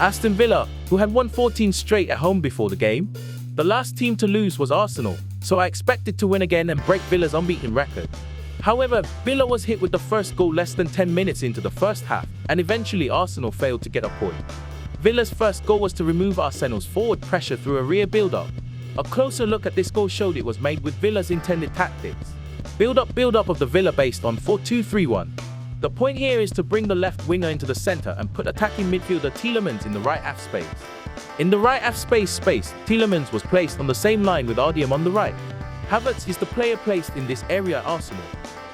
Aston Villa, who had won 14 straight at home before the game. The last team to lose was Arsenal, so I expected to win again and break Villa's unbeaten record. However, Villa was hit with the first goal less than 10 minutes into the first half, and eventually Arsenal failed to get a point. Villa's first goal was to remove Arsenal's forward pressure through a rear build-up. A closer look at this goal showed it was made with Villa's intended tactics. Build-up of the Villa based on 4-2-3-1. The point here is to bring the left winger into the center and put attacking midfielder Tielemans in the right half space. In the right half space, Tielemans was placed on the same line with Ardium on the right. Havertz is the player placed in this area at Arsenal.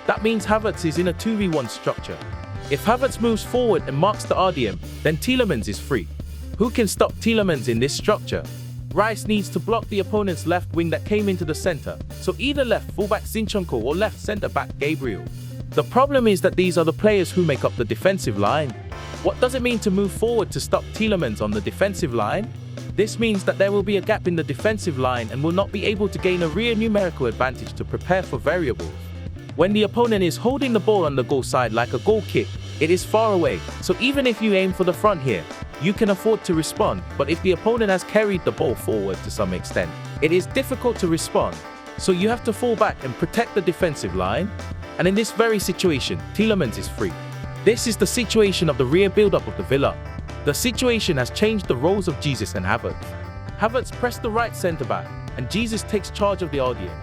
That means Havertz is in a 2v1 structure. If Havertz moves forward and marks the Ardium, then Tielemans is free. Who can stop Tielemans in this structure? Rice needs to block the opponent's left wing that came into the center, so either left fullback Zinchenko or left centre-back Gabriel. The problem is that these are the players who make up the defensive line. What does it mean to move forward to stop Tielemans on the defensive line? This means that there will be a gap in the defensive line and will not be able to gain a real numerical advantage to prepare for variables. When the opponent is holding the ball on the goal side like a goal kick, it is far away, so even if you aim for the front here, you can afford to respond, but if the opponent has carried the ball forward to some extent, it is difficult to respond, so you have to fall back and protect the defensive line. And in this very situation, Tielemans is free. This is the situation of the rear build-up of the Villa. The situation has changed the roles of Jesus and Havertz. Havertz pressed the right centre-back, and Jesus takes charge of the Ardium.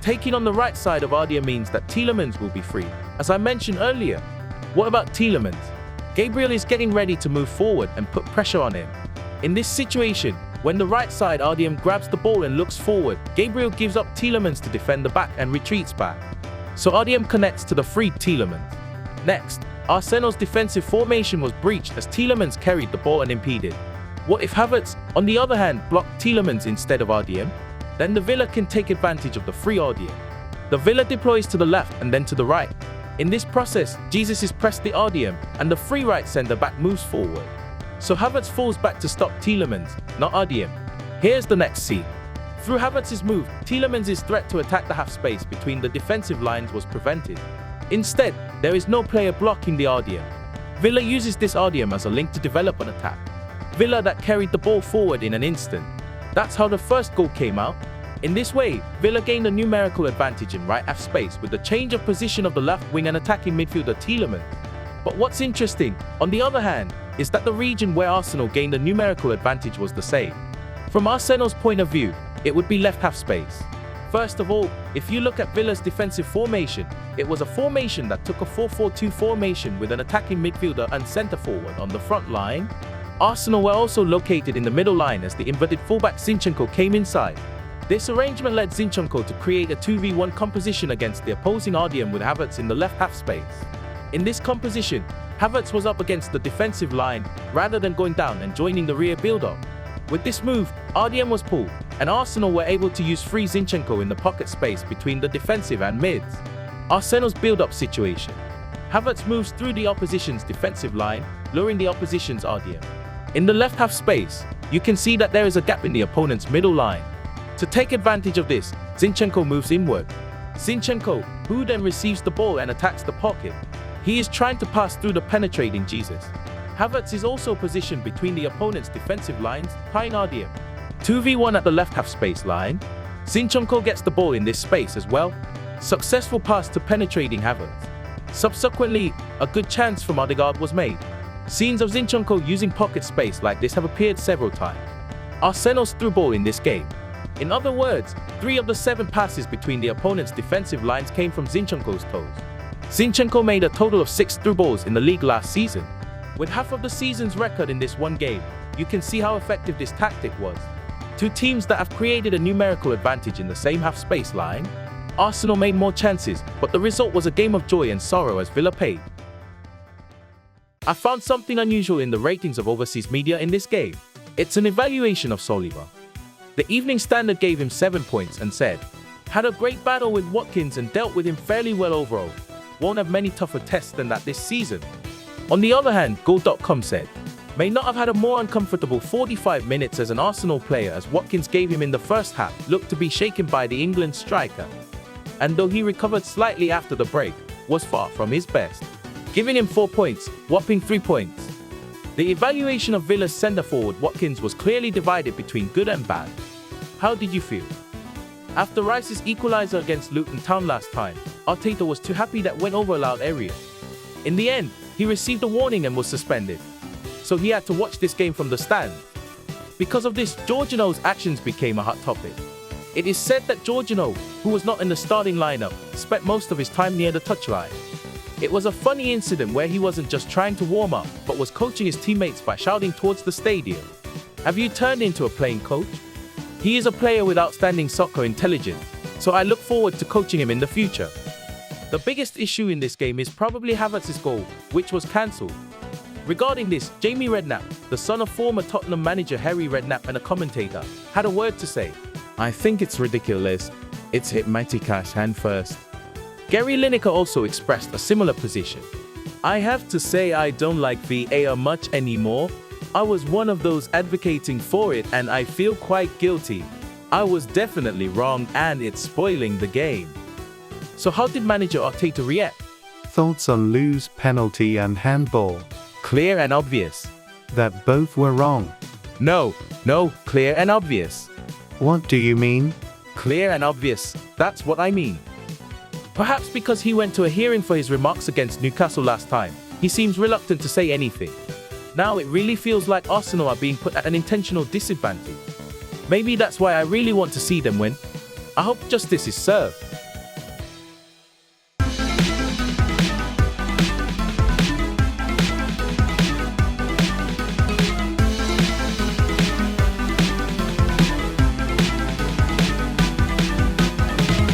Taking on the right side of Ardium means that Tielemans will be free, as I mentioned earlier. What about Tielemans? Gabriel is getting ready to move forward and put pressure on him. In this situation, when the right side Ardium grabs the ball and looks forward, Gabriel gives up Tielemans to defend the back and retreats back. So Ardium connects to the freed Tielemans. Next, Arsenal's defensive formation was breached as Tielemans carried the ball unimpeded. What if Havertz, on the other hand, blocked Tielemans instead of Ardium? Then the Villa can take advantage of the free Ardium. The Villa deploys to the left and then to the right. In this process, Jesus is pressed the Ardium and the free right centre-back moves forward. So Havertz falls back to stop Tielemans, not Ardium. Here's the next scene. Through Havertz's move, Tielemans' threat to attack the half space between the defensive lines was prevented. Instead, there is no player blocking the Ardium. Villa uses this Ardium as a link to develop an attack. Villa that carried the ball forward in an instant. That's how the first goal came out. In this way, Villa gained a numerical advantage in right half space with the change of position of the left wing and attacking midfielder Tielemans. But what's interesting, on the other hand, is that the region where Arsenal gained a numerical advantage was the same. From Arsenal's point of view, it would be left half space. First of all, if you look at Villa's defensive formation, it was a formation that took a 4-4-2 formation with an attacking midfielder and centre forward on the front line. Arsenal were also located in the middle line as the inverted fullback Zinchenko came inside. This arrangement led Zinchenko to create a 2v1 composition against the opposing Ardium with Havertz in the left half space. In this composition, Havertz was up against the defensive line rather than going down and joining the rear build-up. With this move, Ardium was pulled, and Arsenal were able to use free Zinchenko in the pocket space between the defensive and mids. Arsenal's build-up situation. Havertz moves through the opposition's defensive line, luring the opposition's Ardium. In the left half space, you can see that there is a gap in the opponent's middle line. To take advantage of this, Zinchenko moves inward. Zinchenko, who then receives the ball and attacks the pocket. He is trying to pass through the penetrating Jesus. Havertz is also positioned between the opponent's defensive lines, tying Ardium. 2v1 at the left half space line. Zinchenko gets the ball in this space as well. Successful pass to penetrating Havertz. Subsequently, a good chance from Odegaard was made. Scenes of Zinchenko using pocket space like this have appeared several times. Arsenal's through ball in this game. In other words, 3 of the 7 passes between the opponent's defensive lines came from Zinchenko's toes. Zinchenko made a total of 6 through balls in the league last season. With half of the season's record in this one game, you can see how effective this tactic was. 2 teams that have created a numerical advantage in the same half space line. Arsenal made more chances, but the result was a game of joy and sorrow as Villa paid. I found something unusual in the ratings of overseas media in this game. It's an evaluation of Saliba. The Evening Standard gave him 7 points and said, "Had a great battle with Watkins and dealt with him fairly well overall. Won't have many tougher tests than that this season." On the other hand, Goal.com said, "May not have had a more uncomfortable 45 minutes as an Arsenal player as Watkins gave him in the first half looked to be shaken by the England striker. And though he recovered slightly after the break, was far from his best." Giving him 4 points, whopping 3 points. The evaluation of Villa's centre-forward Watkins was clearly divided between good and bad. How did you feel? After Rice's equaliser against Luton Town last time, Arteta was too happy that went over allowed area. In the end, he received a warning and was suspended, so he had to watch this game from the stand. Because of this, Jorginho's actions became a hot topic. It is said that Jorginho, who was not in the starting lineup, spent most of his time near the touchline. It was a funny incident where he wasn't just trying to warm up, but was coaching his teammates by shouting towards the stadium. Have you turned into a playing coach? He is a player with outstanding soccer intelligence, so I look forward to coaching him in the future. The biggest issue in this game is probably Havertz's goal, which was cancelled. Regarding this, Jamie Redknapp, the son of former Tottenham manager Harry Redknapp and a commentator, had a word to say. I think it's ridiculous. It's hit Matika's hand first. Gary Lineker also expressed a similar position. I have to say I don't like VAR much anymore. I was one of those advocating for it and I feel quite guilty. I was definitely wrong and it's spoiling the game. So how did manager Arteta react? Thoughts on loose, penalty and handball? Clear and obvious. That both were wrong. No, clear and obvious. What do you mean? Clear and obvious, that's what I mean. Perhaps because he went to a hearing for his remarks against Newcastle last time, he seems reluctant to say anything. Now it really feels like Arsenal are being put at an intentional disadvantage. Maybe that's why I really want to see them win. I hope justice is served.